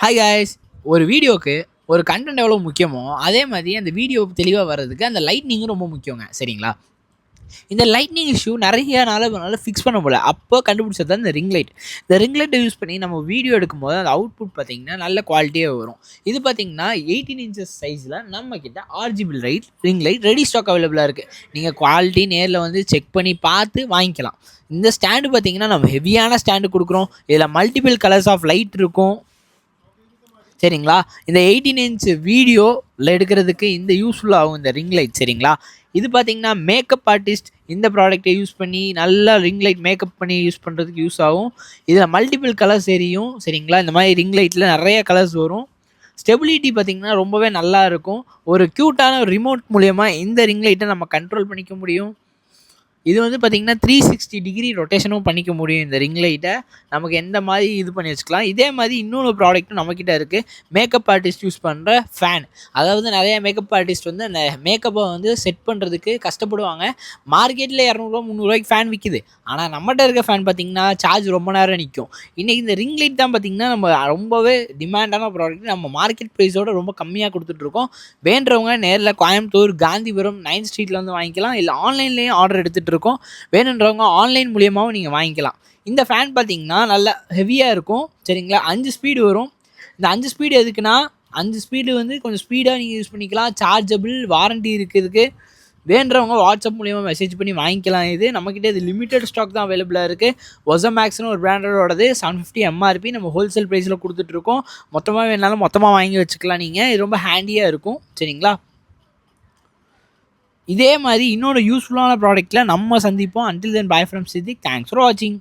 Hi guys. ஒரு வீடியோக்கு ஒரு கண்டென்ட் எவ்வளோ முக்கியமோ அதே மாதிரி அந்த வீடியோ தெளிவாக வர்றதுக்கு அந்த லைட்னிங்கும் ரொம்ப முக்கியங்க. சரிங்களா? இந்த லைட்னிங் இஷ்யூ நிறைய நாளாக ஃபிக்ஸ் பண்ண முடியல. அப்போ கண்டுபிடிச்சது தான் இந்த ரிங் லைட். இந்த ரிங் லைட்டை யூஸ் பண்ணி நம்ம வீடியோ எடுக்கும்போது அந்த அவுட்புட் பார்த்தீங்கன்னா நல்ல குவாலிட்டியாக வரும். இது பார்த்தீங்கன்னா 18 இன்ச்சஸ் சைஸில் நம்மக்கிட்ட RGB ring light ready stock அவைலபிளாக இருக்குது. நீங்கள் குவாலிட்டி நேரில் வந்து செக் பண்ணி பார்த்து வாங்கிக்கலாம். இந்த ஸ்டாண்டு பார்த்தீங்கன்னா நம்ம ஹெவியான ஸ்டாண்டு கொடுக்குறோம். இதில் மல்டிபிள் கலர்ஸ் ஆஃப் லைட் இருக்கும். சரிங்களா? இந்த 18 இன்ச் வீடியோவில் எடுக்கிறதுக்கு இந்த யூஸ்ஃபுல் ஆகும் இந்த ரிங் லைட். சரிங்களா? இது பார்த்தீங்கன்னா மேக்கப் ஆர்டிஸ்ட் இந்த ப்ராடக்ட்டை யூஸ் பண்ணி நல்லா ரிங் லைட் மேக்கப் பண்ணி யூஸ் பண்ணுறதுக்கு யூஸ் ஆகும். இதில் மல்டிபிள் கலர்ஸ் எரியும். சரிங்களா? இந்த மாதிரி ரிங் லைட்டில் நிறைய கலர்ஸ் வரும். ஸ்டெபிலிட்டி பார்த்திங்கன்னா ரொம்பவே நல்லா இருக்கும். ஒரு க்யூட்டான ரிமோட் மூலயமா இந்த ரிங் லைட்டை நம்ம கண்ட்ரோல் பண்ணிக்க முடியும். இது வந்து பார்த்திங்கன்னா 360 டிகிரி ரொட்டேஷனும் பண்ணிக்க முடியும். இந்த ரிங் லைட்டை நமக்கு எந்த மாதிரி இது பண்ணி வச்சுக்கலாம். இதே மாதிரி இன்னொரு ப்ராடக்ட்டும் நம்மக்கிட்ட இருக்குது. மேக்கப் ஆர்டிஸ்ட் யூஸ் பண்ணுற ஃபேன். அதாவது நிறைய மேக்கப் ஆர்டிஸ்ட் வந்து அந்த மேக்கப்பை வந்து செட் பண்ணுறதுக்கு கஷ்டப்படுவாங்க. மார்க்கெட்டில் 200 300 ஃபேன் விற்கிது. ஆனால் நம்மகிட்ட இருக்க ஃபேன் பார்த்திங்கன்னா சார்ஜ் ரொம்ப நேரம் நிற்கும். இன்றைக்கி இந்த ரிங் லைட் தான் பார்த்திங்கன்னா நம்ம ரொம்பவே டிமாண்டான ப்ராடக்ட். நம்ம மார்க்கெட் ப்ரைஸோட ரொம்ப கம்மியாக கொடுத்துட்ருக்கோம். வேண்டுறவங்க நேரில் கோயம்புத்தூர் காந்திபுரம் 9th ஸ்ட்ரீட்டில் வந்து வாங்கிக்கலாம். இல்லை ஆன்லைன்லேயும் ஆர்டர் எடுத்துகிட்டு இருக்கோம். வேணுன்றவங்க ஆன்லைன் மூலியமாகவும் நீங்கள் வாங்கிக்கலாம். இந்த ஃபேன் பார்த்தீங்கன்னா நல்லா ஹெவியாக இருக்கும். சரிங்களா? 5 ஸ்பீடு வரும். இந்த 5 ஸ்பீடு எதுக்குன்னா 5 ஸ்பீடு வந்து கொஞ்சம் ஸ்பீடாக நீங்கள் யூஸ் பண்ணிக்கலாம். சார்ஜபிள், வாரண்டி இருக்குதுக்கு. வேண்டுறவங்க வாட்ஸ்அப் மூலியமாக மெசேஜ் பண்ணி வாங்கிக்கலாம். இது நம்மக்கிட்ட இது லிமிட்டட் ஸ்டாக் தான் அவைலபிளாக இருக்குது. ஒசமேக்ஸ்னு ஒரு பிராண்டோடது 750 எம்ஆர்பி நம்ம ஹோல்சேல் ப்ரைஸில் கொடுத்துட்ருக்கோம். மொத்தமாக வேணாலும் மொத்தமாக வாங்கி வச்சுக்கலாம். நீங்கள் இது ரொம்ப ஹேண்டியாக இருக்கும். சரிங்களா? இதே மாதிரி இன்னொரு யூஸ்ஃபுல்லான ப்ராடக்ட்டில் நம்ம சந்திப்போம். Until then bye from Siddique. Thanks for வாட்சிங்.